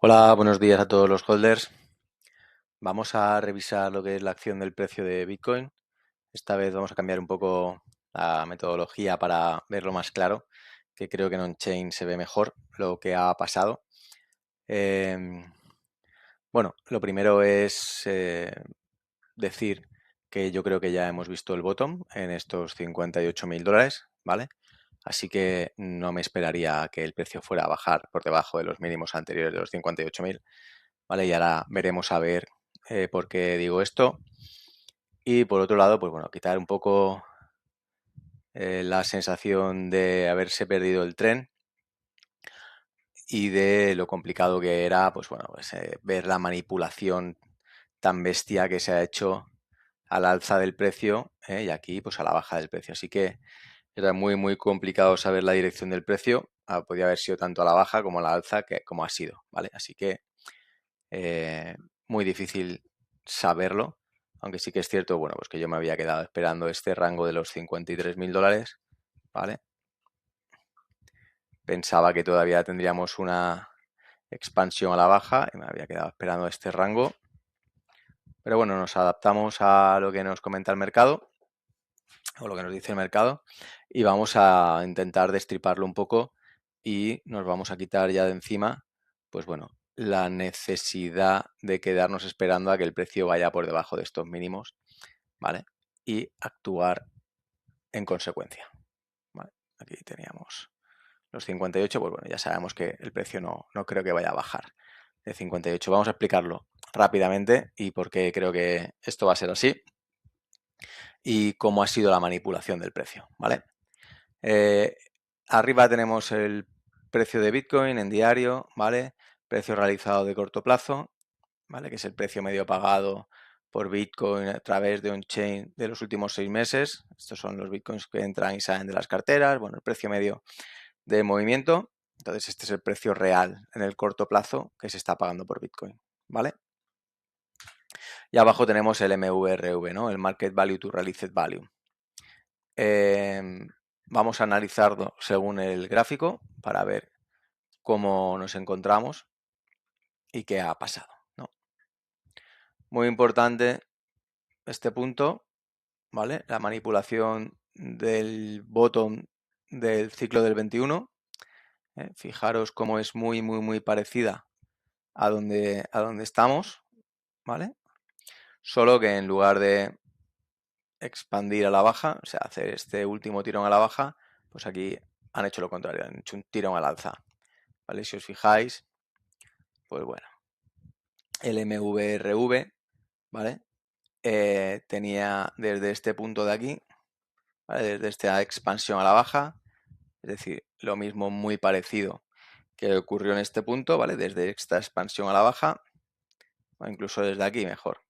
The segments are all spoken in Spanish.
Hola, buenos días a todos los holders. Vamos a revisar lo que es la acción del precio de Bitcoin. Esta vez vamos a cambiar un poco la metodología para verlo más claro, que creo que en on-chain se ve mejor lo que ha pasado. Em, bueno, lo primero es decir que yo creo que ya hemos visto el bottom en estos 58.000 dólares, ¿vale? Así que no me esperaría que el precio fuera a bajar por debajo de los mínimos anteriores de los 58.000. ¿Vale? Y ahora veremos a ver por qué digo esto. Y por otro lado, pues bueno, quitar un poco la sensación de haberse perdido el tren y de lo complicado que era, pues bueno, pues, ver la manipulación tan bestia que se ha hecho al alza del precio y aquí pues a la baja del precio. Así que era muy complicado saber la dirección del precio. Podía haber sido tanto a la baja como a la alza como ha sido, ¿vale? Así que eh, muy difícil saberlo, aunque sí que es cierto, bueno, pues que yo me había quedado esperando este rango de los 53.000 dólares, ¿vale? Pensaba que todavía tendríamos una expansión a la baja y me había quedado esperando este rango, pero bueno, nos adaptamos a lo que nos comenta el mercado o lo que nos dice el mercado y vamos a intentar destriparlo un poco y nos vamos a quitar ya de encima, pues bueno, la necesidad de quedarnos esperando a que el precio vaya por debajo de estos mínimos, ¿vale? Y actuar en consecuencia, ¿vale? Aquí teníamos los 58, pues bueno, ya sabemos que el precio no creo que vaya a bajar de 58. Vamos a explicarlo rápidamente y por qué creo que esto va a ser así y cómo ha sido la manipulación del precio, ¿vale? Eh, arriba tenemos el precio de Bitcoin en diario, ¿vale? Precio realizado de corto plazo, ¿vale? Que es el precio medio pagado por Bitcoin a través de on-chain de los últimos 6 meses. Estos son los Bitcoins que entran y salen de las carteras. Bueno, el precio medio de movimiento. Entonces, este es el precio real en el corto plazo que se está pagando por Bitcoin, ¿vale? Y abajo tenemos el MVRV, ¿no? El Market Value to Realized Value. Vamos a analizarlo según el gráfico para ver cómo nos encontramos y qué ha pasado, ¿no? Muy importante este punto, ¿vale? La manipulación del bottom del ciclo del 21. Fijaros cómo es muy parecida a donde estamos, ¿vale? Solo que en lugar de expandir a la baja, o sea, hacer este último tirón a la baja, pues aquí han hecho lo contrario, han hecho un tirón al alza, ¿vale? Si os fijáis, pues bueno, el MVRV, ¿vale? Tenía desde este punto de aquí, ¿vale? Desde esta expansión a la baja, es decir, lo mismo muy parecido que ocurrió en este punto, ¿vale? Desde esta expansión a la baja, o incluso desde aquí mejor,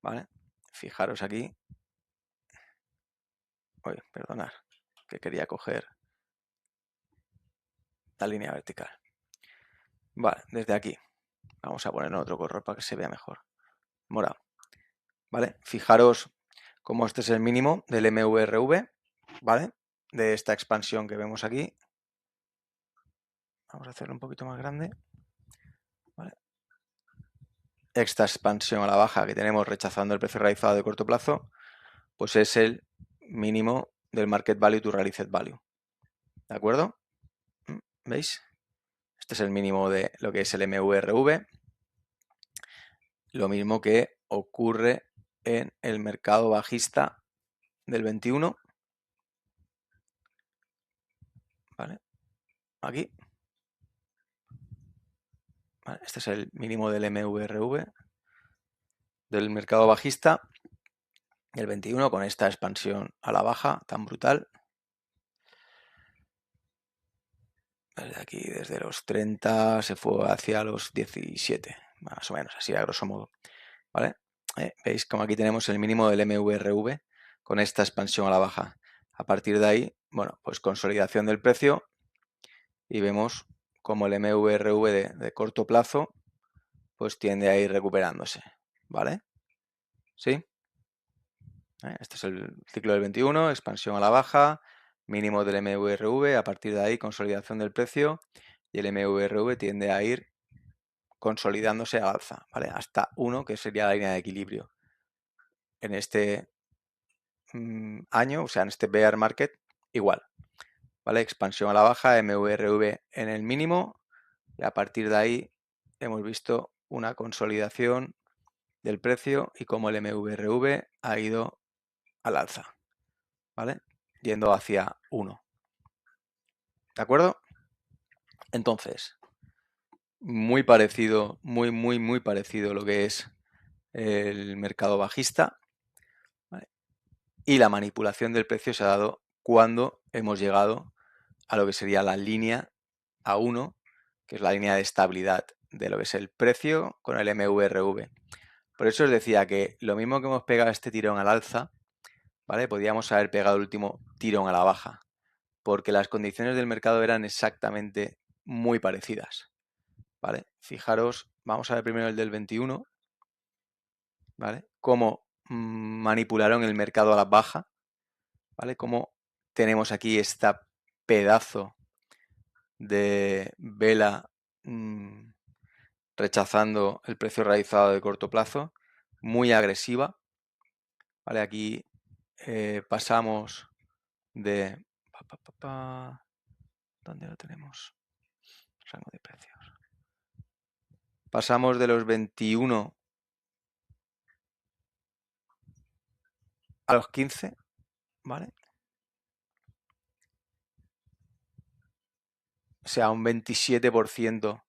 ¿vale? Fijaros aquí, uy, perdonad, que quería coger la línea vertical. Vale, desde aquí, vamos a poner otro color para que se vea mejor, morado, ¿vale? Fijaros cómo este es el mínimo del MVRV, ¿vale? De esta expansión que vemos aquí. Vamos a hacerlo un poquito más grande, ¿vale? Esta expansión a la baja que tenemos rechazando el precio realizado de corto plazo, pues es el mínimo del Market Value to Realized Value, ¿de acuerdo? ¿Veis? Este es el mínimo de lo que es el MVRV. Lo mismo que ocurre en el mercado bajista del 21. ¿Vale? Aquí. ¿Vale? Este es el mínimo del MVRV del mercado bajista del 21 con esta expansión a la baja tan brutal. Desde aquí, desde los 30 se fue hacia los 17, más o menos, así a grosso modo. ¿Vale? Veis como aquí tenemos el mínimo del MVRV con esta expansión a la baja. A partir de ahí, bueno, pues consolidación del precio y vemos como el MVRV de corto plazo pues tiende a ir recuperándose, ¿vale? ¿Sí? Este es el ciclo del 21, expansión a la baja, mínimo del MVRV, a partir de ahí consolidación del precio y el MVRV tiende a ir consolidándose al alza, ¿vale? Hasta 1, que sería la línea de equilibrio. En este año, o sea, en este bear market, igual, ¿vale? Expansión a la baja, MVRV en el mínimo, y a partir de ahí hemos visto una consolidación del precio y como el MVRV ha ido al alza, ¿vale? Yendo hacia 1. ¿De acuerdo? Entonces, muy parecido, muy parecido lo que es el mercado bajista, ¿vale? Y la manipulación del precio se ha dado cuando hemos llegado a lo que sería la línea A1, que es la línea de estabilidad de lo que es el precio con el MVRV. Por eso os decía que lo mismo que hemos pegado este tirón al alza, ¿vale? Podíamos haber pegado el último tirón a la baja, porque las condiciones del mercado eran exactamente muy parecidas, ¿vale? Fijaros, vamos a ver primero el del 21, ¿vale? Cómo manipularon el mercado a la baja, ¿vale? Cómo tenemos aquí esta pedazo de vela rechazando el precio realizado de corto plazo, muy agresiva, ¿vale? Aquí pasamos de... ¿Dónde lo tenemos? Rango de precios. Pasamos de los 21 a los 15, ¿vale? O sea, un 27%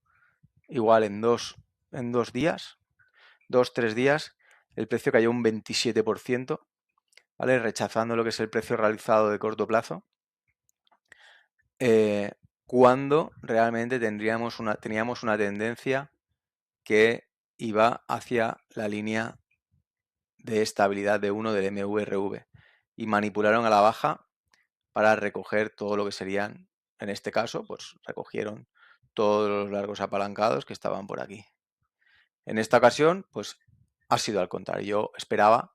igual en dos días, 2-3 días, el precio cayó un 27%, ¿vale? Rechazando lo que es el precio realizado de corto plazo. Cuando realmente teníamos una tendencia que iba hacia la línea de estabilidad de 1 del MVRV y manipularon a la baja para recoger todo lo que serían, en este caso, pues recogieron todos los largos apalancados que estaban por aquí. En esta ocasión, pues ha sido al contrario. Yo esperaba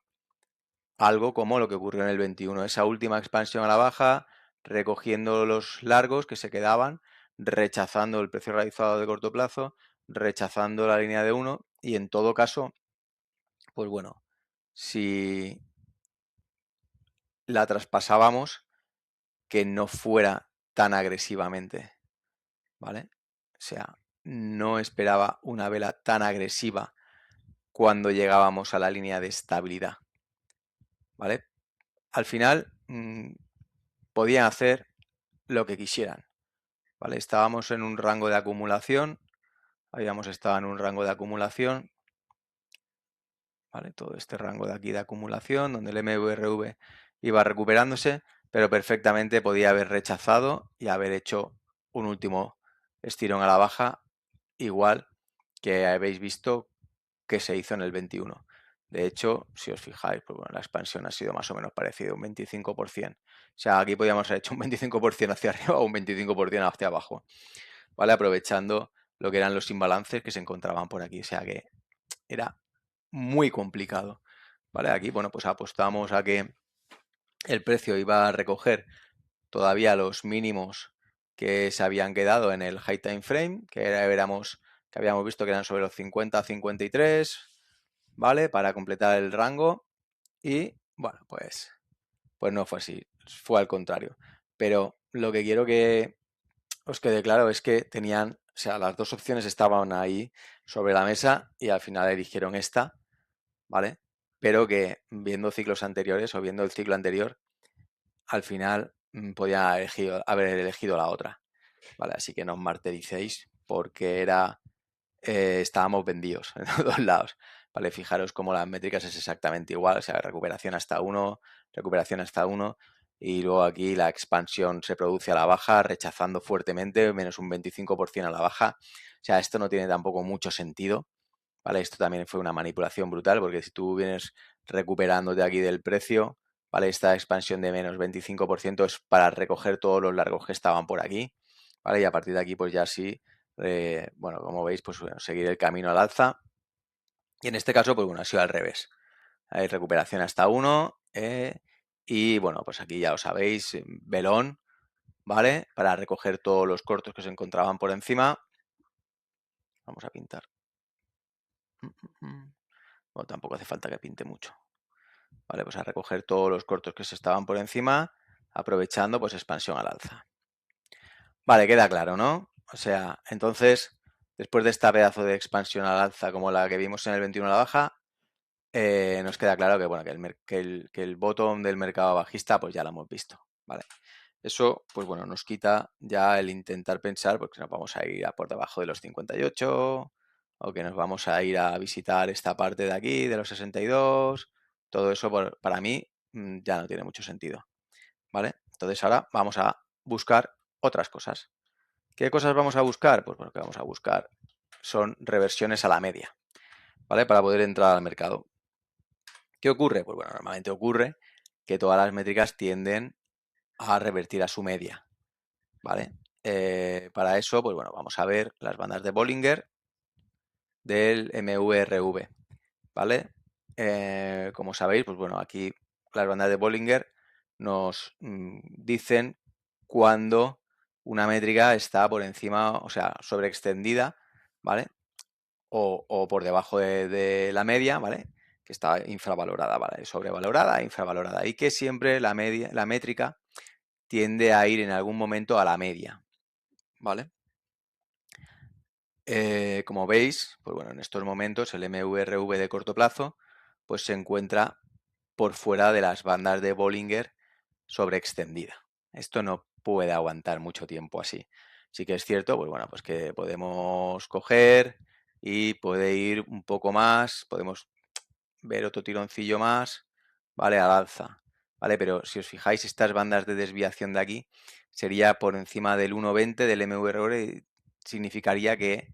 algo como lo que ocurrió en el 21, esa última expansión a la baja, recogiendo los largos que se quedaban, rechazando el precio realizado de corto plazo, rechazando la línea de 1 y en todo caso, pues bueno, si la traspasábamos, que no fuera tan agresivamente, ¿vale? O sea, no esperaba una vela tan agresiva cuando llegábamos a la línea de estabilidad, ¿vale? Al final podían hacer lo que quisieran, ¿vale? Estábamos en un rango de acumulación, habíamos estado en un rango de acumulación, ¿vale? Todo este rango de aquí de acumulación, donde el MVRV iba recuperándose, pero perfectamente podía haber rechazado y haber hecho un último estirón a la baja, igual que habéis visto que se hizo en el 21. De hecho, si os fijáis, pues bueno, la expansión ha sido más o menos parecida, un 25%. O sea, aquí podríamos haber hecho un 25% hacia arriba o un 25% hacia abajo, ¿vale? Aprovechando lo que eran los imbalances que se encontraban por aquí. O sea que era muy complicado, ¿vale? Aquí, bueno, pues apostamos a que el precio iba a recoger todavía los mínimos que se habían quedado en el high time frame, que habíamos visto que eran sobre los 50 a 53, ¿vale? Para completar el rango y, bueno, pues no fue así, fue al contrario. Pero lo que quiero que os quede claro es que tenían, o sea, las dos opciones estaban ahí sobre la mesa y al final eligieron esta, ¿vale? Pero que viendo ciclos anteriores o viendo el ciclo anterior, al final podían haber elegido la otra, ¿vale? Así que no os martiricéis porque estábamos vendidos en los dos lados, ¿vale? Fijaros cómo las métricas es exactamente igual, o sea, recuperación hasta 1, recuperación hasta 1 y luego aquí la expansión se produce a la baja, rechazando fuertemente, menos un 25% a la baja. O sea, esto no tiene tampoco mucho sentido, ¿vale? Esto también fue una manipulación brutal porque si tú vienes recuperándote aquí del precio, ¿vale? Esta expansión de menos 25% es para recoger todos los largos que estaban por aquí, ¿vale? Y a partir de aquí pues ya sí, bueno, como veis, pues bueno, seguir el camino al alza. Y en este caso, pues bueno, ha sido al revés. Hay recuperación hasta 1 y bueno, pues aquí ya os sabéis, velón, ¿vale? Para recoger todos los cortos que se encontraban por encima. Vamos a pintar Bueno, tampoco hace falta que pinte mucho. Vale, pues a recoger todos los cortos que se estaban por encima, aprovechando pues expansión al alza. Vale, queda claro, ¿no? O sea, entonces, después de esta pedazo de expansión al alza como la que vimos en el 21 a la baja, nos queda claro que, bueno, que el bottom del mercado bajista pues ya lo hemos visto, ¿vale? Eso, pues bueno, nos quita ya el intentar pensar porque nos vamos a ir a por debajo de los 58 o que nos vamos a ir a visitar esta parte de aquí, de los 62. Todo eso para mí ya no tiene mucho sentido, ¿vale? Entonces ahora vamos a buscar otras cosas. ¿Qué cosas vamos a buscar? Pues bueno, que vamos a buscar son reversiones a la media, ¿vale? Para poder entrar al mercado. ¿Qué ocurre? Pues bueno, normalmente ocurre que todas las métricas tienden a revertir a su media, ¿vale? Para eso, pues bueno, vamos a ver las bandas de Bollinger del MVRV, ¿vale? Como sabéis, pues bueno, aquí las bandas de Bollinger nos dicen cuando una métrica está por encima, o sea, sobreextendida, ¿vale? O por debajo de la media, ¿vale? Que está infravalorada, ¿vale? Sobrevalorada e infravalorada. Y que siempre la métrica tiende a ir en algún momento a la media, ¿vale? Como veis, pues bueno, en estos momentos el MVRV de corto plazo pues se encuentra por fuera de las bandas de Bollinger sobreextendida. Esto no puede aguantar mucho tiempo así. Sí que es cierto, pues bueno, pues que podemos coger y puede ir un poco más, podemos ver otro tironcillo más, ¿vale? Al alza, ¿vale? Pero si os fijáis, estas bandas de desviación de aquí sería por encima del 1.20 del MVRV, significaría que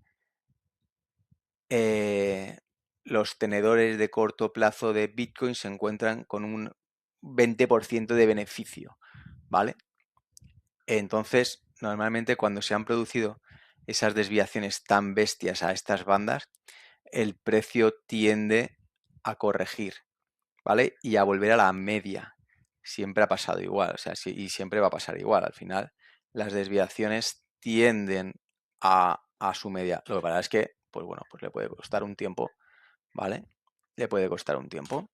los tenedores de corto plazo de Bitcoin se encuentran con un 20% de beneficio, ¿vale? Entonces, normalmente cuando se han producido esas desviaciones tan bestias a estas bandas, el precio tiende a corregir, ¿vale? Y a volver a la media. Siempre ha pasado igual, o sea, y siempre va a pasar igual. Al final, las desviaciones tienden a su media. Lo que pasa es que, pues bueno, pues le puede costar un tiempo, ¿vale? Le puede costar un tiempo.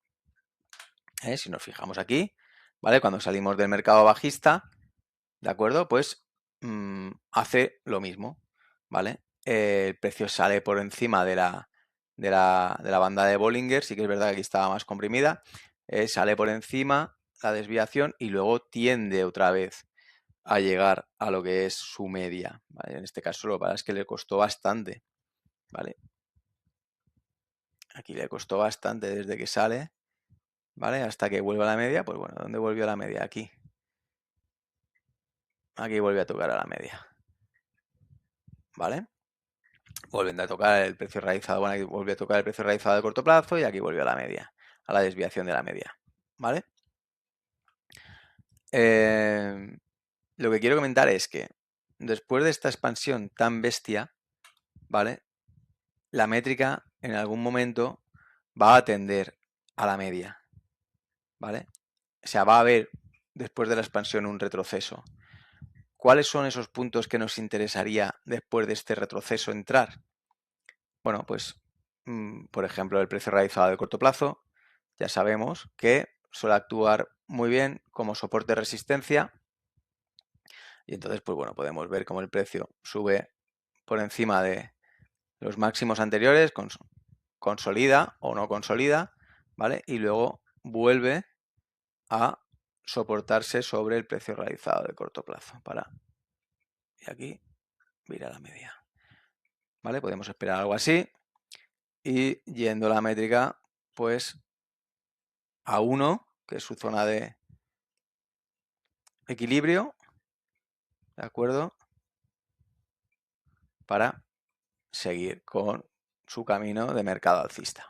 Si nos fijamos aquí, ¿vale? Cuando salimos del mercado bajista, ¿de acuerdo? Pues hace lo mismo, ¿vale? El precio sale por encima de la banda de Bollinger, sí que es verdad que aquí estaba más comprimida, sale por encima la desviación y luego tiende otra vez a llegar a lo que es su media, ¿vale? En este caso lo que pasa es que le costó bastante, ¿vale? Aquí le costó bastante desde que sale, ¿vale? Hasta que vuelve a la media, pues bueno, ¿dónde volvió a la media? Aquí. Aquí vuelve a tocar a la media, ¿vale? Volviendo a tocar el precio realizado, bueno, aquí volvió a tocar el precio realizado de corto plazo y aquí volvió a la media, a la desviación de la media, ¿vale? Lo que quiero comentar es que después de esta expansión tan bestia, ¿vale? La métrica en algún momento va a tender a la media, ¿vale? O sea, va a haber después de la expansión un retroceso. ¿Cuáles son esos puntos que nos interesaría después de este retroceso entrar? Bueno, pues, por ejemplo, el precio realizado de corto plazo, ya sabemos que suele actuar muy bien como soporte de resistencia y entonces, pues bueno, podemos ver cómo el precio sube por encima de los máximos anteriores, consolida o no consolida, ¿vale? Y luego vuelve a soportarse sobre el precio realizado de corto plazo y aquí mira la media, ¿vale? Podemos esperar algo así y yendo la métrica, pues a 1, que es su zona de equilibrio, ¿de acuerdo? Para seguir con su camino de mercado alcista.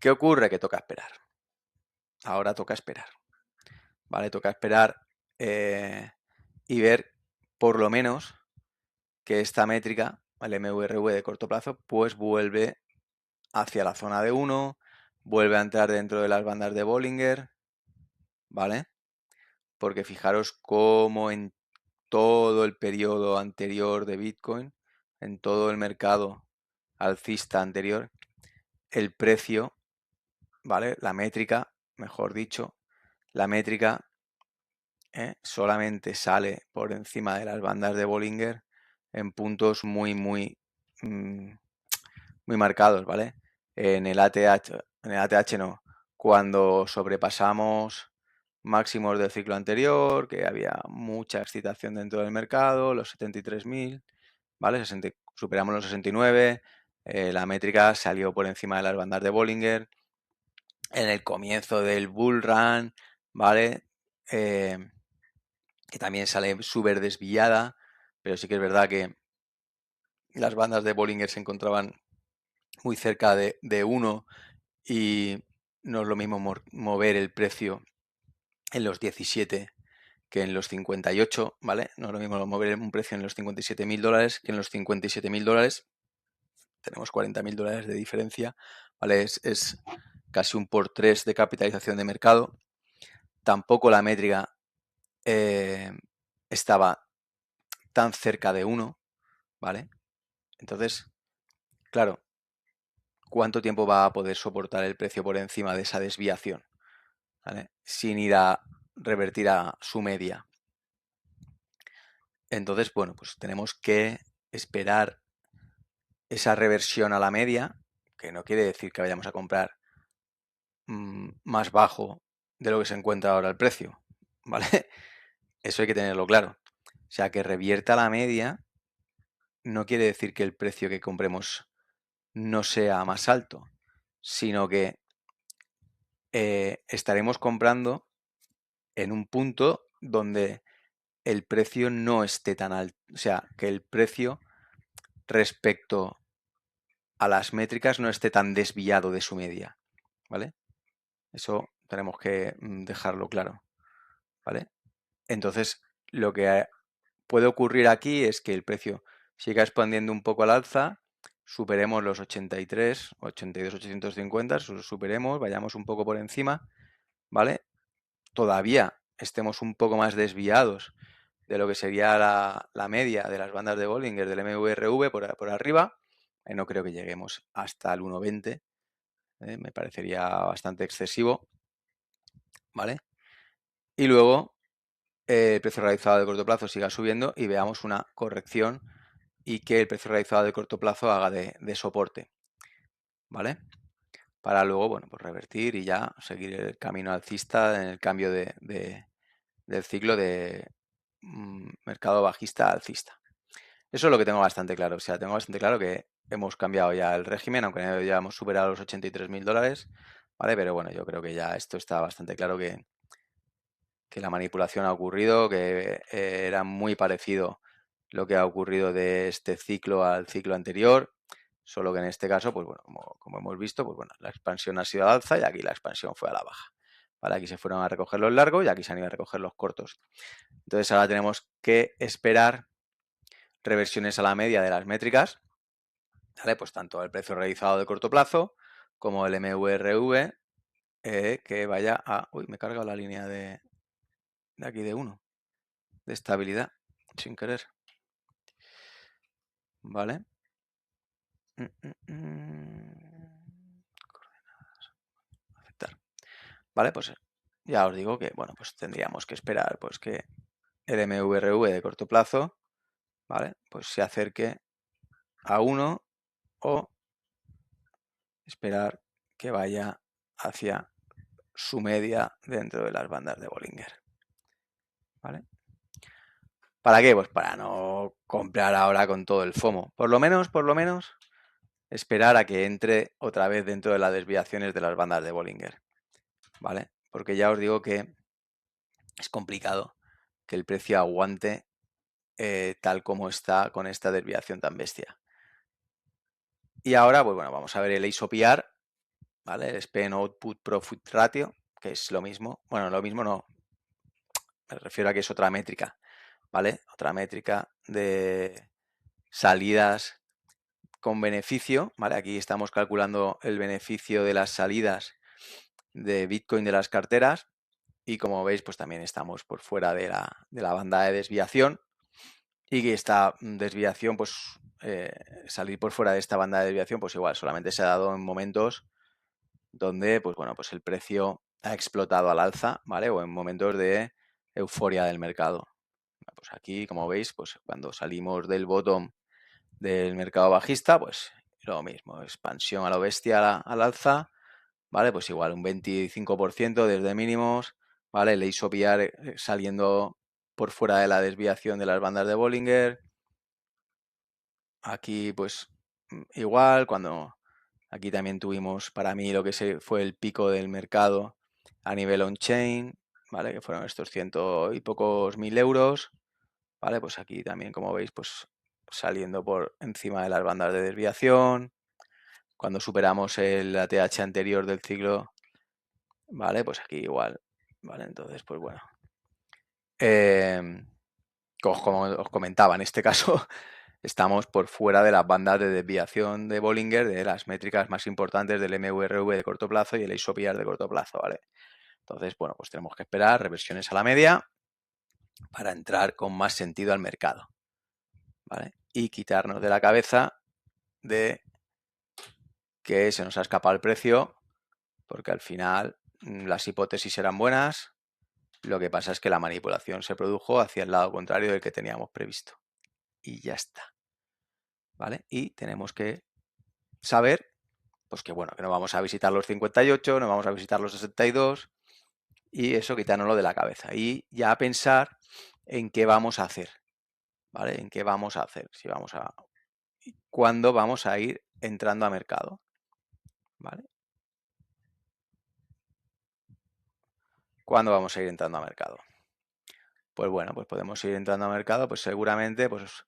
¿Qué ocurre? Que toca esperar. Ahora toca esperar, ¿vale? Toca esperar y ver por lo menos que esta métrica, el MVRV de corto plazo, pues vuelve hacia la zona de 1, vuelve a entrar dentro de las bandas de Bollinger, ¿vale? Porque fijaros cómo en todo el periodo anterior de Bitcoin, en todo el mercado alcista anterior, el precio, ¿vale? La métrica, mejor dicho, la métrica solamente sale por encima de las bandas de Bollinger en puntos muy marcados, ¿vale? En el ATH no. Cuando sobrepasamos máximos del ciclo anterior, que había mucha excitación dentro del mercado, los 73.000, ¿vale? Superamos los 69, la métrica salió por encima de las bandas de Bollinger. En el comienzo del bull run, ¿vale? Que también sale súper desviada, pero sí que es verdad que las bandas de Bollinger se encontraban muy cerca de 1 y no es lo mismo mover el precio en los 17 que en los 58, ¿vale? No es lo mismo mover un precio en los 57.000 dólares que en los 57.000 dólares. Tenemos 40.000 dólares de diferencia, ¿vale? Es casi un por 3 de capitalización de mercado. Tampoco la métrica estaba tan cerca de 1, ¿vale? Entonces, claro, ¿cuánto tiempo va a poder soportar el precio por encima de esa desviación? ¿Vale? Sin ir a revertir a su media. Entonces, bueno, pues tenemos que esperar esa reversión a la media, que no quiere decir que vayamos a comprar más bajo de lo que se encuentra ahora el precio, ¿vale? Eso hay que tenerlo claro. O sea, que revierta a la media no quiere decir que el precio que compremos no sea más alto, sino que estaremos comprando en un punto donde el precio no esté tan alto. O sea, que el precio respecto a las métricas no esté tan desviado de su media, ¿vale? Eso tenemos que dejarlo claro, ¿vale? Entonces, lo que puede ocurrir aquí es que el precio siga expandiendo un poco al alza, superemos los 83, 82, 850, superemos, vayamos un poco por encima, ¿vale? Todavía estemos un poco más desviados de lo que sería la media de las bandas de Bollinger del MVRV por arriba. No creo que lleguemos hasta el 1.20, me parecería bastante excesivo, ¿vale? Y luego el precio realizado de corto plazo siga subiendo y veamos una corrección y que el precio realizado de corto plazo haga de soporte, ¿vale? Para luego, bueno, pues revertir y ya seguir el camino alcista en el cambio del ciclo de mercado bajista alcista. Eso es lo que tengo bastante claro. O sea, tengo bastante claro que hemos cambiado ya el régimen, aunque ya hemos superado los 83.000 dólares, ¿vale? Pero bueno, yo creo que ya esto está bastante claro que la manipulación ha ocurrido, que era muy parecido lo que ha ocurrido de este ciclo al ciclo anterior, solo que en este caso, pues bueno, como hemos visto, pues bueno, la expansión ha sido al alza y aquí la expansión fue a la baja. Vale, aquí se fueron a recoger los largos y aquí se han ido a recoger los cortos. Entonces ahora tenemos que esperar reversiones a la media de las métricas, ¿vale? Pues tanto el precio realizado de corto plazo como el MVRV, que vaya a... Uy, me he cargado la línea de aquí de 1, de estabilidad, sin querer. ¿Vale? Coordenadas. Aceptar. Vale, pues ya os digo que, bueno, pues tendríamos que esperar pues que el MVRV de corto plazo, ¿vale? Pues se acerque a 1 o esperar que vaya hacia su media dentro de las bandas de Bollinger. ¿Vale? ¿Para qué? Pues para no comprar ahora con todo el FOMO. Por lo menos, esperar a que entre otra vez dentro de las desviaciones de las bandas de Bollinger. ¿Vale? Porque ya os digo que es complicado que el precio aguante tal como está con esta desviación tan bestia. Y ahora, pues bueno, vamos a ver el ISOPR, ¿vale? El Spend Output Profit Ratio, que es lo mismo. Bueno, lo mismo no, me refiero a que es otra métrica, ¿vale? Otra métrica de salidas con beneficio, ¿vale? Aquí estamos calculando el beneficio de las salidas de Bitcoin de las carteras y como veis, pues también estamos por fuera de la banda de desviación y que esta desviación pues salir por fuera de esta banda de desviación, pues igual, solamente se ha dado en momentos donde, pues bueno, pues el precio ha explotado al alza, ¿vale? O en momentos de euforia del mercado. Pues aquí, como veis, pues cuando salimos del bottom del mercado bajista, pues lo mismo, expansión a lo bestia al alza, ¿vale? Pues igual un 25% desde mínimos, ¿vale? Le hizo pillar saliendo por fuera de la desviación de las bandas de Bollinger. Aquí, pues igual, cuando aquí también tuvimos para mí lo que fue el pico del mercado a nivel on-chain, ¿vale? Que fueron estos 100 y pocos mil euros, ¿vale? Pues aquí también, como veis, pues saliendo por encima de las bandas de desviación. Cuando superamos el ATH anterior del ciclo, ¿vale? Pues aquí igual, ¿vale? Entonces, pues bueno. Como os comentaba, en este caso estamos por fuera de las bandas de desviación de Bollinger, de las métricas más importantes del MVRV de corto plazo y el ISOPR de corto plazo, ¿vale? Entonces, bueno, pues tenemos que esperar reversiones a la media para entrar con más sentido al mercado, ¿vale? Y quitarnos de la cabeza de que se nos ha escapado el precio, porque al final las hipótesis eran buenas, lo que pasa es que la manipulación se produjo hacia el lado contrario del que teníamos previsto. Y ya está, ¿vale? Y tenemos que saber, pues que bueno, que no vamos a visitar los 58, no vamos a visitar los 62 y eso quitárnoslo de la cabeza. Y ya pensar en qué vamos a hacer, ¿vale? En qué vamos a hacer, si vamos a... cuándo vamos a ir entrando a mercado, ¿vale? ¿Cuándo vamos a ir entrando a mercado? Pues bueno, pues podemos ir entrando a mercado, pues seguramente pues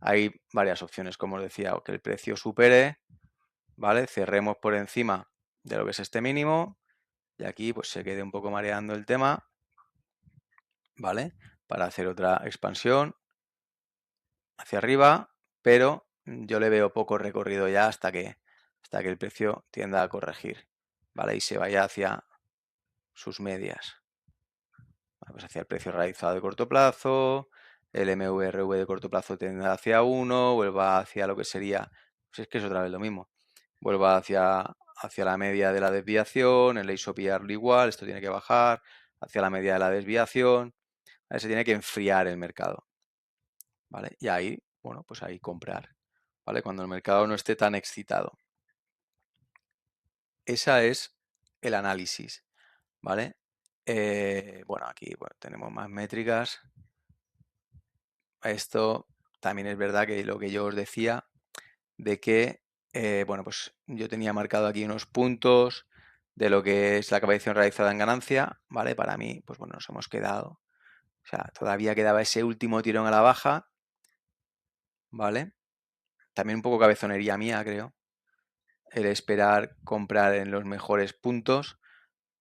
hay varias opciones, como os decía, o que el precio supere, ¿vale? Cerremos por encima de lo que es este mínimo y aquí pues se quede un poco mareando el tema, ¿vale? Para hacer otra expansión hacia arriba, pero yo le veo poco recorrido ya hasta que el precio tienda a corregir, ¿vale? Y se vaya hacia sus medias. Pues hacia el precio realizado de corto plazo, el MVRV de corto plazo tendrá hacia 1, vuelva hacia lo que sería, pues es que es otra vez lo mismo, vuelva hacia la media de la desviación, el ISOPR igual, esto tiene que bajar, hacia la media de la desviación, se tiene que enfriar el mercado, ¿vale? Y ahí, bueno, pues ahí comprar, ¿vale? Cuando el mercado no esté tan excitado. Esa es el análisis, ¿vale? Bueno, aquí tenemos más métricas. Esto también es verdad que lo que yo os decía, de que, bueno, pues yo tenía marcado aquí unos puntos de lo que es la capitalización realizada en ganancia, ¿vale? Para mí, pues bueno, nos hemos quedado, o sea, todavía quedaba ese último tirón a la baja, ¿vale? También un poco cabezonería mía, creo, el esperar comprar en los mejores puntos,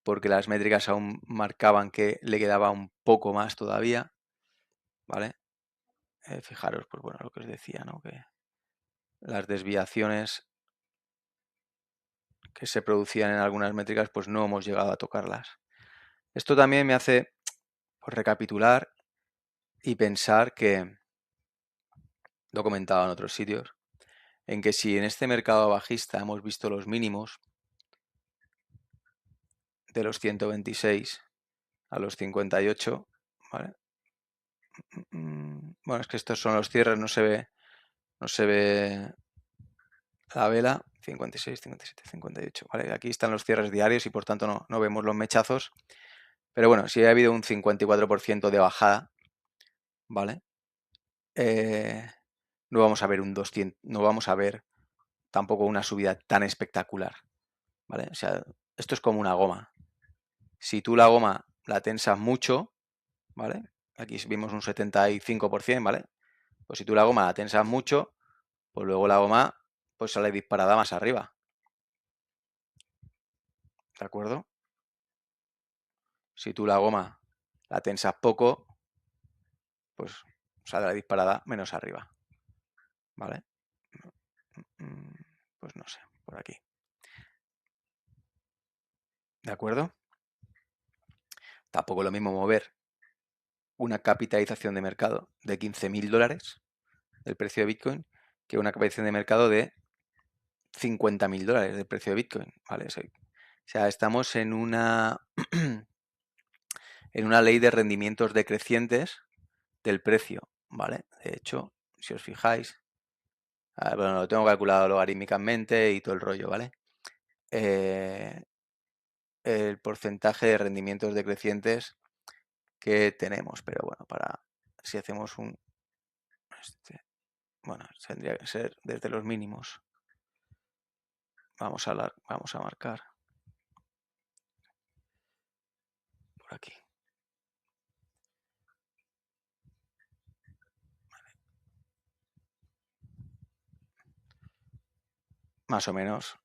porque las métricas aún marcaban que le quedaba un poco más todavía, ¿vale? Fijaros, pues bueno, lo que os decía, ¿no? Que las desviaciones que se producían en algunas métricas, pues no hemos llegado a tocarlas. Esto también me hace pues, recapitular y pensar que, lo he comentado en otros sitios, en que si en este mercado bajista hemos visto los mínimos de los 126 a los 58, ¿vale? Bueno, es que estos son los cierres, no se ve la vela, 56, 57, 58, ¿vale? Aquí están los cierres diarios y por tanto no vemos los mechazos, pero bueno, si ha habido un 54% de bajada, ¿vale? No vamos a ver un 200, no vamos a ver tampoco una subida tan espectacular, ¿vale? O sea, esto es como una goma. Si tú la goma la tensas mucho, ¿vale? Aquí vimos un 75%, ¿vale? Pues si tú la goma la tensas mucho, pues luego la goma pues sale disparada más arriba. ¿De acuerdo? Si tú la goma la tensas poco, pues saldrá disparada menos arriba. ¿Vale? Pues no sé, por aquí. ¿De acuerdo? Tampoco es lo mismo mover una capitalización de mercado de 15.000 dólares, el precio de Bitcoin, que una capitalización de mercado de $50.000 del precio de Bitcoin, ¿vale? O sea, estamos en una, en una ley de rendimientos decrecientes del precio, ¿vale? De hecho, si os fijáis, bueno, lo tengo calculado logarítmicamente y todo el rollo, ¿vale? El porcentaje de rendimientos decrecientes que tenemos, pero bueno, si hacemos bueno, tendría que ser desde los mínimos. Vamos a marcar por aquí. Más o menos.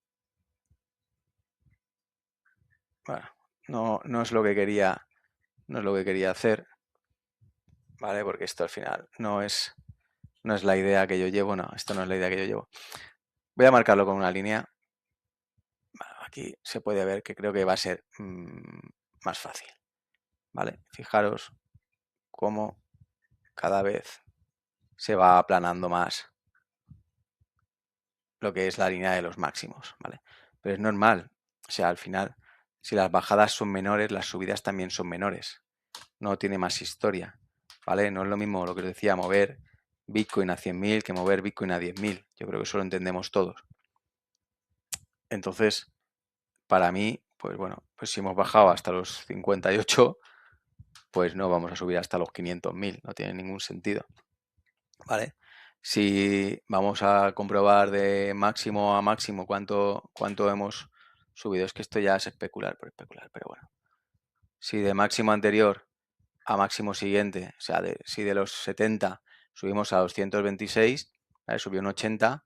Bueno, no es lo que quería hacer, ¿vale? Porque esto al final no es la idea que yo llevo, no, esto no es la idea que yo llevo. Voy a marcarlo con una línea. Bueno, aquí se puede ver que creo que va a ser más fácil, ¿vale? Fijaros cómo cada vez se va aplanando más lo que es la línea de los máximos, ¿vale? Pero es normal, o sea, al final, si las bajadas son menores, las subidas también son menores. No tiene más historia, ¿vale? No es lo mismo lo que os decía, mover Bitcoin a 100.000 que mover Bitcoin a 10.000. Yo creo que eso lo entendemos todos. Entonces, para mí, pues bueno, pues si hemos bajado hasta los 58, pues no vamos a subir hasta los 500.000. No tiene ningún sentido, ¿vale? Si vamos a comprobar de máximo a máximo cuánto hemos subido, es que esto ya es especular por especular, pero bueno. Si de máximo anterior a máximo siguiente, o sea, si de los 70 subimos a los 126, ¿vale? Subió un 80,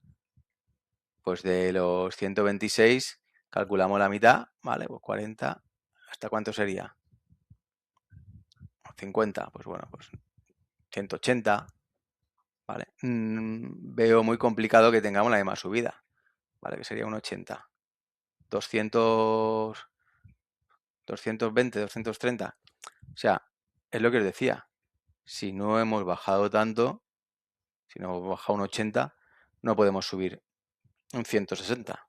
pues de los 126 calculamos la mitad, ¿vale? Pues 40, ¿hasta cuánto sería? 50, pues bueno, pues 180, ¿vale? Veo muy complicado que tengamos la misma subida, ¿vale? Que sería un 80. 200, 220, 230. O sea, es lo que os decía. Si no hemos bajado tanto, si no hemos bajado un 80, no podemos subir un 160,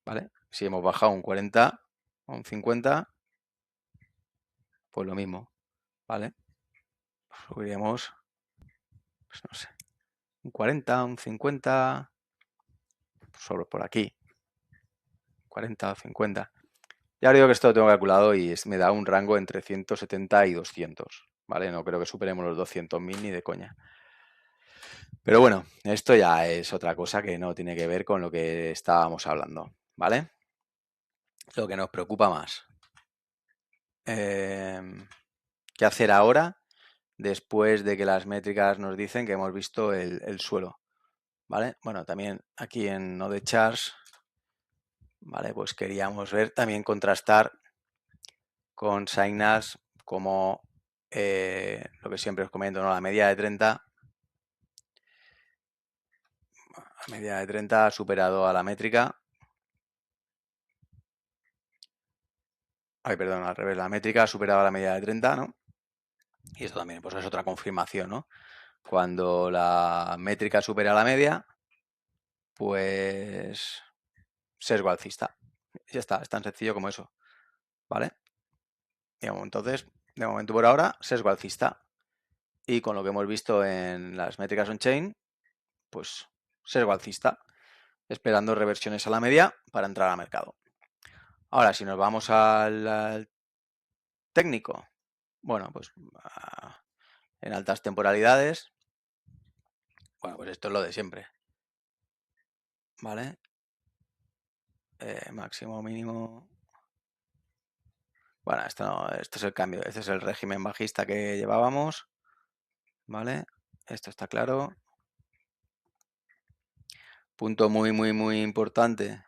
¿vale? Si hemos bajado un 40 o un 50, pues lo mismo, ¿vale? Subiríamos, pues no sé, un 40, un 50, sobre por aquí, 40 o 50. Ya os digo que esto lo tengo calculado y me da un rango entre 170 y 200, ¿vale? No creo que superemos los 200.000 ni de coña. Pero bueno, esto ya es otra cosa que no tiene que ver con lo que estábamos hablando, ¿vale? Lo que nos preocupa más. ¿Qué hacer ahora después de que las métricas nos dicen que hemos visto el suelo? ¿Vale? Bueno, también aquí en Node Charts, ¿vale? Pues queríamos ver, también contrastar con Signals como lo que siempre os comento, ¿no? La media de 30. La media de 30 ha superado a la métrica. Ay, perdón, al revés, la métrica ha superado a la media de 30, ¿no? Y esto también, pues es otra confirmación, ¿no? Cuando la métrica supera la media, pues sesgo alcista. Ya está, es tan sencillo como eso, ¿vale? Digamos, entonces, de momento por ahora, sesgo alcista. Y con lo que hemos visto en las métricas on-chain, pues sesgo alcista, esperando reversiones a la media para entrar al mercado. Ahora, si nos vamos al técnico, bueno, pues en altas temporalidades, bueno, pues esto es lo de siempre, ¿vale? Máximo, mínimo. Bueno, esto es el cambio, este es el régimen bajista que llevábamos, ¿vale? Esto está claro. Punto muy, muy, muy importante,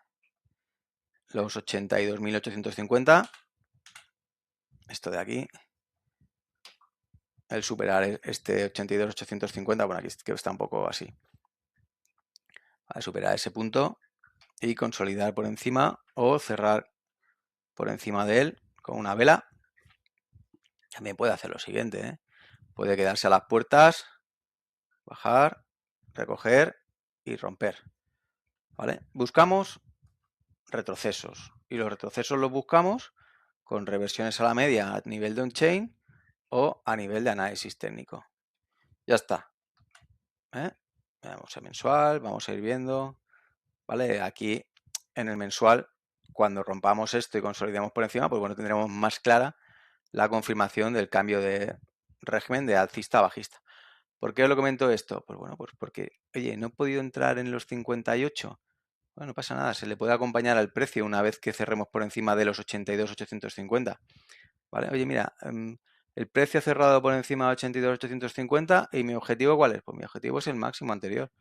los 82.850. Esto de aquí. El superar este 82.850, bueno, aquí que está un poco así. Al superar ese punto y consolidar por encima o cerrar por encima de él con una vela. También puede hacer lo siguiente, ¿eh? Puede quedarse a las puertas, bajar, recoger y romper, ¿vale? Buscamos retrocesos y los retrocesos los buscamos con reversiones a la media a nivel de on-chain o a nivel de análisis técnico. Ya está. Vamos a mensual, vamos a ir viendo, ¿vale? Aquí en el mensual, cuando rompamos esto y consolidemos por encima, pues bueno, tendremos más clara la confirmación del cambio de régimen de alcista a bajista. ¿Por qué os lo comento esto? Pues bueno, pues porque, oye, no he podido entrar en los 58. Bueno, no pasa nada, se le puede acompañar al precio una vez que cerremos por encima de los 82.850. ¿Vale? Oye, mira, el precio ha cerrado por encima de 82.850 y mi objetivo, ¿cuál es? Pues mi objetivo es el máximo anterior.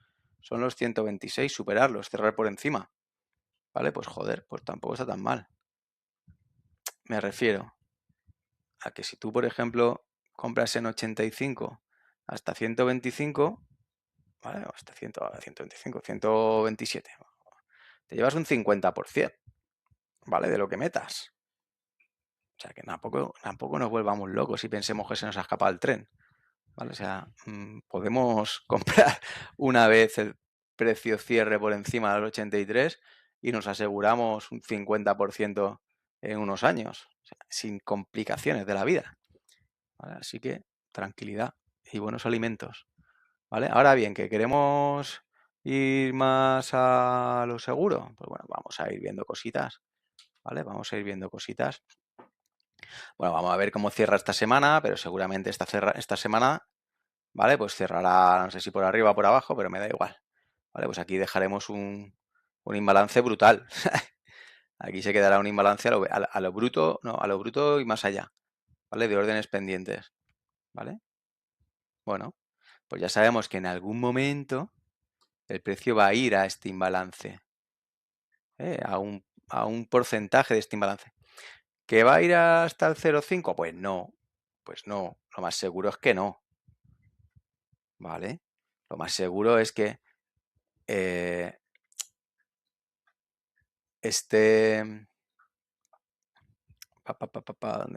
Son los 126, superarlos, cerrar por encima. ¿Vale? Pues joder, pues tampoco está tan mal. Me refiero a que si tú, por ejemplo, compras en 85 hasta 125, ¿vale? O hasta 125, 127, te llevas un 50%, ¿vale? De lo que metas. O sea, que tampoco nos volvamos locos y pensemos que se nos ha escapado el tren, ¿vale? O sea, podemos comprar una vez el precio cierre por encima del 83 y nos aseguramos un 50% en unos años, o sea, sin complicaciones de la vida, ¿vale? Así que tranquilidad y buenos alimentos, ¿vale? Ahora bien, que queremos ir más a lo seguro, pues bueno, vamos a ir viendo cositas, ¿vale? Vamos a ir viendo cositas. Bueno, vamos a ver cómo cierra esta semana, pero seguramente esta semana, ¿vale? Pues cerrará, no sé si por arriba o por abajo, pero me da igual. ¿Vale? Pues aquí dejaremos un imbalance brutal. Aquí se quedará un imbalance a lo bruto, no, a lo bruto y más allá, ¿vale? De órdenes pendientes, ¿vale? Bueno, pues ya sabemos que en algún momento el precio va a ir a este imbalance, a un porcentaje de este imbalance. ¿Que va a ir hasta el 0,5? Pues no, lo más seguro es que no, ¿vale? Lo más seguro es que ¿dónde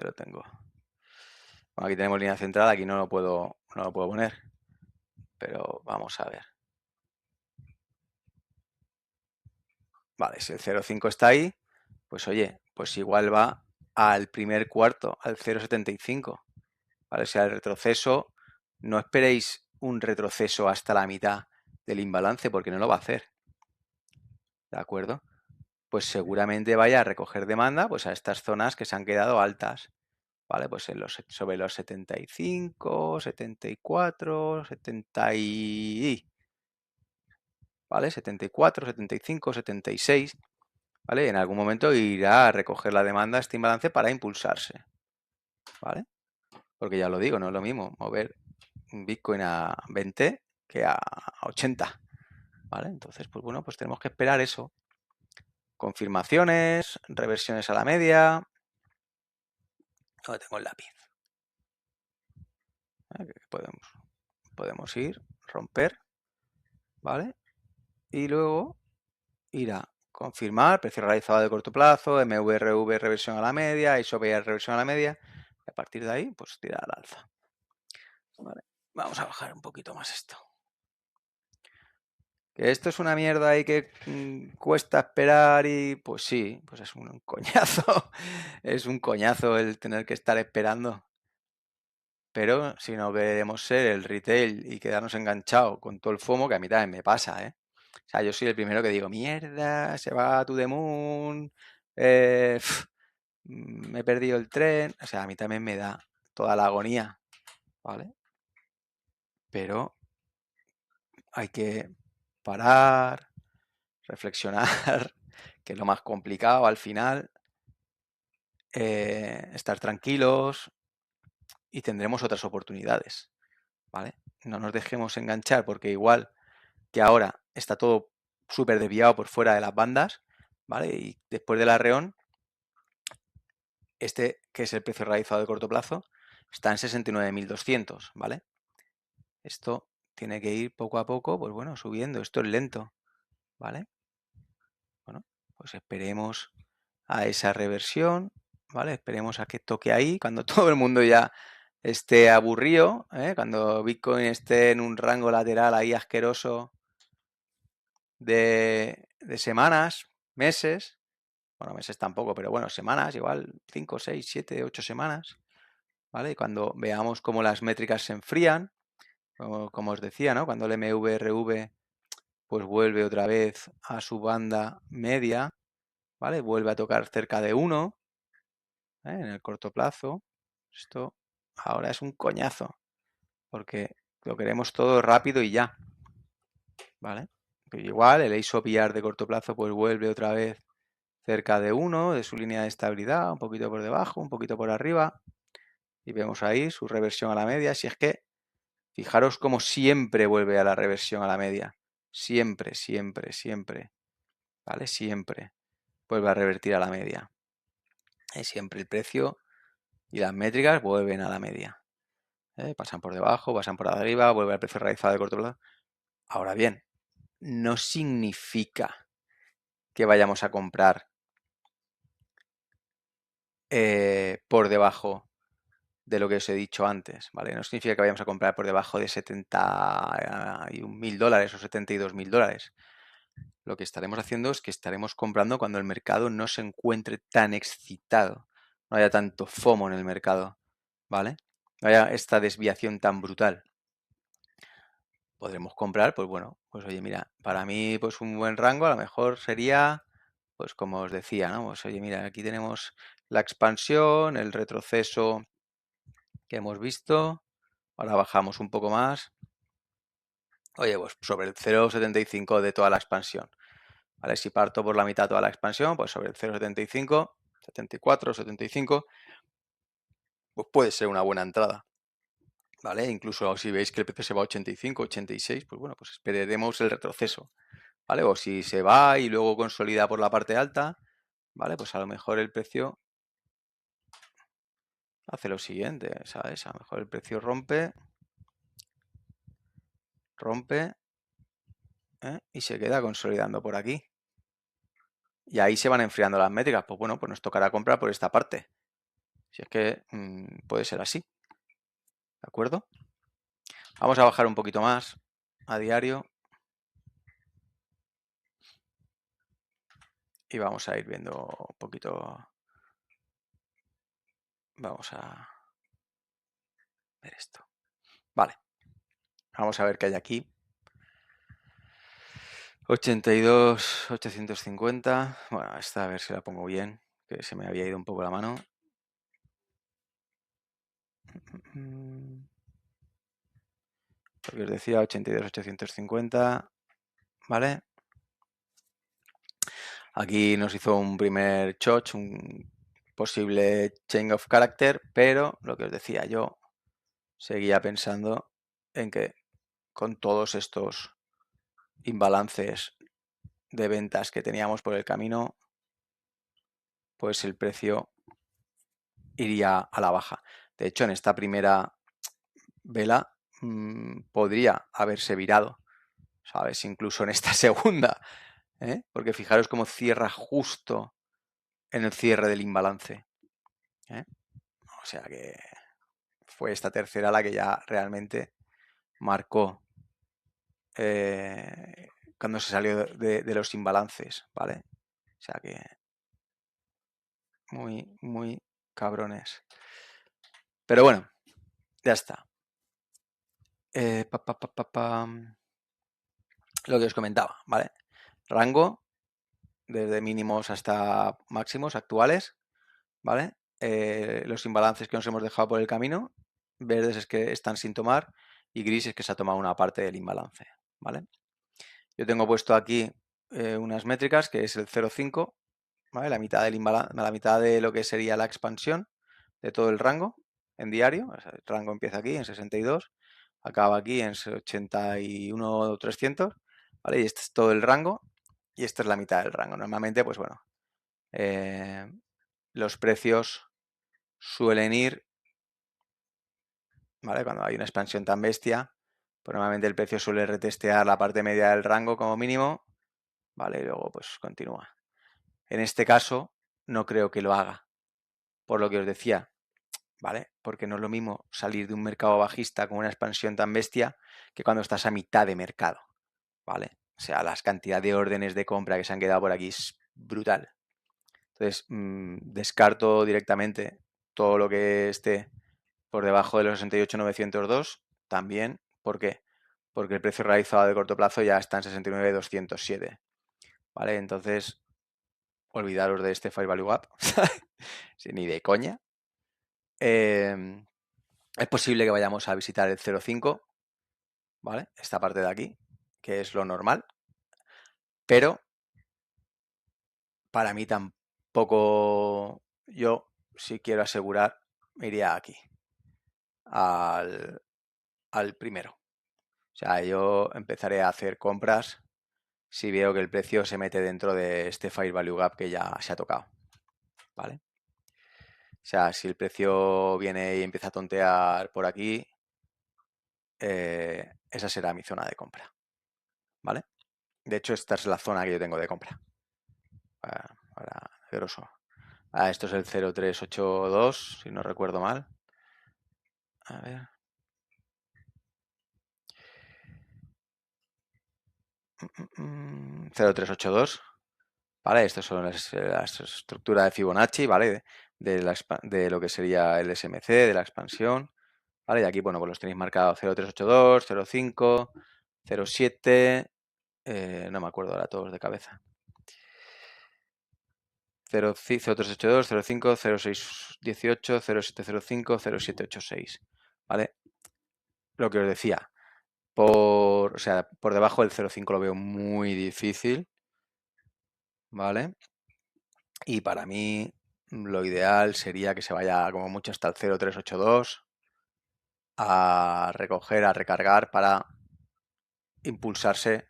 lo tengo? Bueno, aquí tenemos línea central, aquí no lo puedo poner, pero vamos a ver. Vale, si el 0,5 está ahí, pues oye, pues igual va al primer cuarto, al 0,75. ¿Vale? O sea, el retroceso, no esperéis un retroceso hasta la mitad del imbalance porque no lo va a hacer. ¿De acuerdo? Pues seguramente vaya a recoger demanda pues a estas zonas que se han quedado altas. ¿Vale? Pues sobre los 75, 74, 70 ¿vale? 74, 75, 76, ¿vale? En algún momento irá a recoger la demanda este imbalance para impulsarse, ¿vale? Porque ya lo digo, no es lo mismo mover un Bitcoin a 20 que a 80, ¿vale? Entonces, pues bueno, pues tenemos que esperar eso. Confirmaciones, reversiones a la media. ¿Dónde tengo el lápiz? Podemos ir, romper, ¿vale? Y luego ir a confirmar, precio realizado de corto plazo, MVRV reversión a la media, ISOPR reversión a la media, y a partir de ahí, pues tirar al alza. Vale. Vamos a bajar un poquito más esto. ¿Que esto es una mierda y que cuesta esperar? Y pues sí, pues es un coñazo. Es un coñazo el tener que estar esperando. Pero si no queremos ser el retail y quedarnos enganchados con todo el FOMO, que a mí también me pasa, ¿eh? O sea, yo soy el primero que digo, mierda, se va to the moon, me he perdido el tren. O sea, a mí también me da toda la agonía, ¿vale? Pero hay que parar, reflexionar, que es lo más complicado al final, estar tranquilos y tendremos otras oportunidades, ¿vale? No nos dejemos enganchar porque igual que ahora está todo súper desviado por fuera de las bandas, ¿vale? Y después del arreón, este, que es el precio realizado de corto plazo, está en 69.200, ¿vale? Esto tiene que ir poco a poco, pues bueno, subiendo. Esto es lento, ¿vale? Bueno, pues esperemos a esa reversión, ¿vale? Esperemos a que toque ahí, cuando todo el mundo ya esté aburrido, cuando Bitcoin esté en un rango lateral ahí asqueroso de semanas, meses, bueno, meses tampoco, pero bueno, semanas, igual 5, 6, 7, 8 semanas, ¿vale? Y cuando veamos cómo las métricas se enfrían, como os decía, ¿no? Cuando el MVRV pues vuelve otra vez a su banda media, ¿vale? Vuelve a tocar cerca de 1, en el corto plazo. Esto ahora es un coñazo, porque lo queremos todo rápido y ya, ¿vale? Pero igual el Ace of VR de corto plazo pues vuelve otra vez cerca de 1 de su línea de estabilidad, un poquito por debajo, un poquito por arriba, y vemos ahí su reversión a la media. Si es que fijaros como siempre vuelve a la reversión a la media, siempre, siempre, siempre, ¿vale? Siempre vuelve a revertir a la media. Siempre el precio y las métricas vuelven a la media. Pasan por debajo, pasan por arriba, vuelve al precio realizado de corto plazo. Ahora bien, no significa que vayamos a comprar por debajo de lo que os he dicho antes, ¿vale? No significa que vayamos a comprar por debajo de 71.000 dólares o 72.000 dólares. Lo que estaremos haciendo es que estaremos comprando cuando el mercado no se encuentre tan excitado, no haya tanto FOMO en el mercado, ¿vale? No haya esta desviación tan brutal. Podremos comprar, pues bueno, pues oye, mira, para mí pues un buen rango a lo mejor sería, pues como os decía, ¿no? Pues oye, mira, aquí tenemos la expansión, el retroceso que hemos visto, ahora bajamos un poco más, oye, pues sobre el 0,75 de toda la expansión, ¿vale? Si parto por la mitad toda la expansión, pues sobre el 0,75, 74, 75, pues puede ser una buena entrada, ¿vale? Incluso si veis que el precio se va a 85, 86, pues bueno, pues esperaremos el retroceso, ¿vale? O si se va y luego consolida por la parte alta, ¿vale? Pues a lo mejor el precio hace lo siguiente, ¿sabes? A lo mejor el precio rompe, y se queda consolidando por aquí. Y ahí se van enfriando las métricas. Pues bueno, pues nos tocará comprar por esta parte. Si es que puede ser así. ¿De acuerdo? Vamos a bajar un poquito más a diario. Y vamos a ir viendo un poquito. Vamos a ver esto. Vale. Vamos a ver qué hay aquí. 82, 850. Bueno, esta a ver si la pongo bien, que se me había ido un poco la mano. Lo que os decía, 82, 850. ¿Vale? Aquí nos hizo un primer choch, un posible change of character, pero lo que os decía, yo seguía pensando en que con todos estos imbalances de ventas que teníamos por el camino, pues el precio iría a la baja. De hecho, en esta primera vela podría haberse virado, ¿sabes? Incluso en esta segunda, porque fijaros cómo cierra justo en el cierre del imbalance. O sea que fue esta tercera la que ya realmente marcó cuando se salió de los imbalances, ¿vale? O sea que muy, muy cabrones. Pero bueno, ya está. Lo que os comentaba, ¿vale? Rango desde mínimos hasta máximos actuales, ¿vale? Los imbalances que nos hemos dejado por el camino, verdes es que están sin tomar y gris es que se ha tomado una parte del imbalance, ¿vale? Yo tengo puesto aquí unas métricas que es el 0,5, ¿vale? La mitad la mitad de lo que sería la expansión de todo el rango en diario. O sea, el rango empieza aquí en 62, acaba aquí en 81.300, ¿vale? Y este es todo el rango y esta es la mitad del rango. Normalmente, pues bueno, los precios suelen ir, ¿vale? Cuando hay una expansión tan bestia, pues normalmente el precio suele retestear la parte media del rango como mínimo, ¿vale? Y luego pues continúa. En este caso, no creo que lo haga, por lo que os decía, ¿vale? Porque no es lo mismo salir de un mercado bajista con una expansión tan bestia que cuando estás a mitad de mercado, ¿vale? O sea, las cantidades de órdenes de compra que se han quedado por aquí es brutal. Entonces, descarto directamente todo lo que esté por debajo de los 68.902 también. ¿Por qué? Porque el precio realizado de corto plazo ya está en 69.207. ¿Vale? Entonces, olvidaros de este Fair Value Gap. Ni de coña. Es posible que vayamos a visitar el 0,5, ¿vale? Esta parte de aquí, que es lo normal. Pero para mí tampoco, yo si quiero asegurar, me iría aquí, al primero. O sea, yo empezaré a hacer compras si veo que el precio se mete dentro de este Fair Value Gap que ya se ha tocado, ¿vale? O sea, si el precio viene y empieza a tontear por aquí, esa será mi zona de compra, ¿vale? De hecho, esta es la zona que yo tengo de compra. Para grosso. Esto es el 0382, si no recuerdo mal. A ver. 0382. ¿Vale? Estas son las estructuras de Fibonacci, ¿vale? De lo que sería el SMC, de la expansión. ¿Vale? Y aquí, bueno, pues los tenéis marcados 0382, 05, 07. No me acuerdo ahora todos de cabeza. 0382, 05, 0618, 0705, 0786. ¿Vale? Lo que os decía. O sea, por debajo del 0,5 lo veo muy difícil, ¿vale? Y para mí lo ideal sería que se vaya como mucho hasta el 0,382 a recoger, a recargar para impulsarse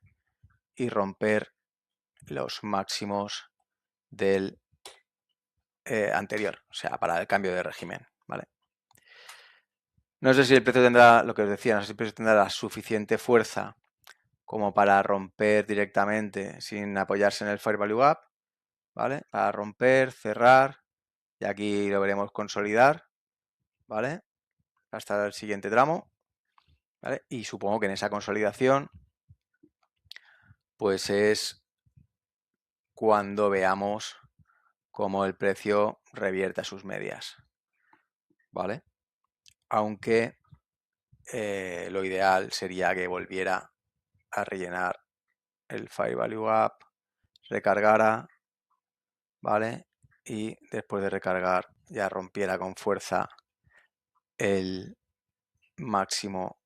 y romper los máximos del anterior, o sea, para el cambio de régimen, ¿vale? No sé si el precio tendrá, lo que os decía, no sé si el precio tendrá la suficiente fuerza como para romper directamente sin apoyarse en el Fair Value Gap, ¿vale? Para romper, cerrar, y aquí lo veremos consolidar, ¿vale? Hasta el siguiente tramo, ¿vale? Y supongo que en esa consolidación, pues es cuando veamos cómo el precio revierte a sus medias, ¿vale? Aunque lo ideal sería que volviera a rellenar el Fair Value Gap, recargara, ¿vale? Y después de recargar ya rompiera con fuerza el máximo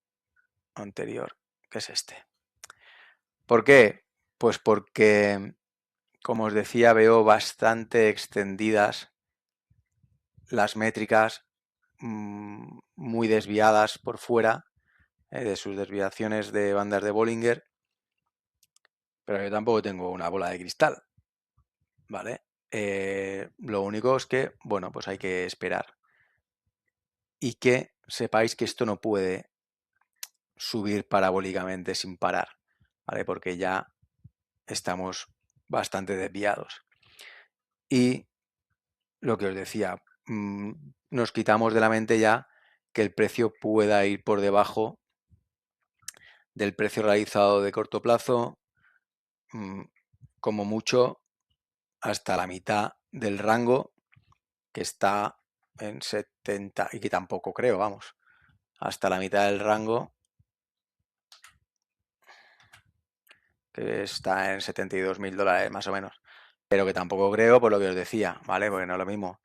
anterior, que es este. ¿Por qué? Pues porque, como os decía, veo bastante extendidas las métricas, muy desviadas por fuera de sus desviaciones de bandas de Bollinger, pero yo tampoco tengo una bola de cristal, ¿vale? Lo único es que, bueno, pues hay que esperar y que sepáis que esto no puede subir parabólicamente sin parar, ¿vale? Porque ya estamos bastante desviados. Y lo que os decía, nos quitamos de la mente ya que el precio pueda ir por debajo del precio realizado de corto plazo, como mucho hasta la mitad del rango, que está en 70, y que tampoco creo, vamos, hasta la mitad del rango, que está en 72.000 dólares más o menos, pero que tampoco creo por lo que os decía, ¿vale? Porque no es lo mismo.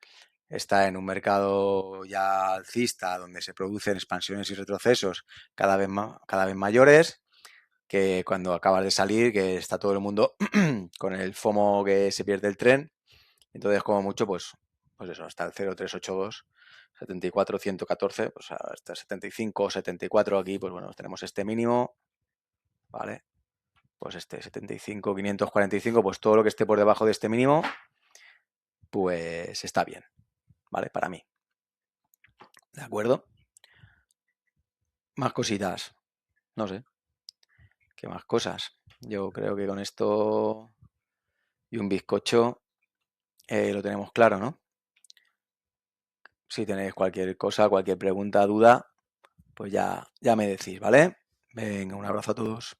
Está en un mercado ya alcista, donde se producen expansiones y retrocesos cada vez mayores, que cuando acabas de salir, que está todo el mundo con el FOMO que se pierde el tren. Entonces, como mucho, pues eso, hasta el 0,382, 74, 114, pues hasta 75, 74 aquí, pues bueno, tenemos este mínimo, ¿vale? Pues este 75, 545, pues todo lo que esté por debajo de este mínimo, pues está bien, ¿vale? Para mí. ¿De acuerdo? Más cositas, no sé, ¿qué más cosas? Yo creo que con esto y un bizcocho lo tenemos claro, ¿no? Si tenéis cualquier cosa, cualquier pregunta, duda, pues ya me decís, ¿vale? Venga, un abrazo a todos.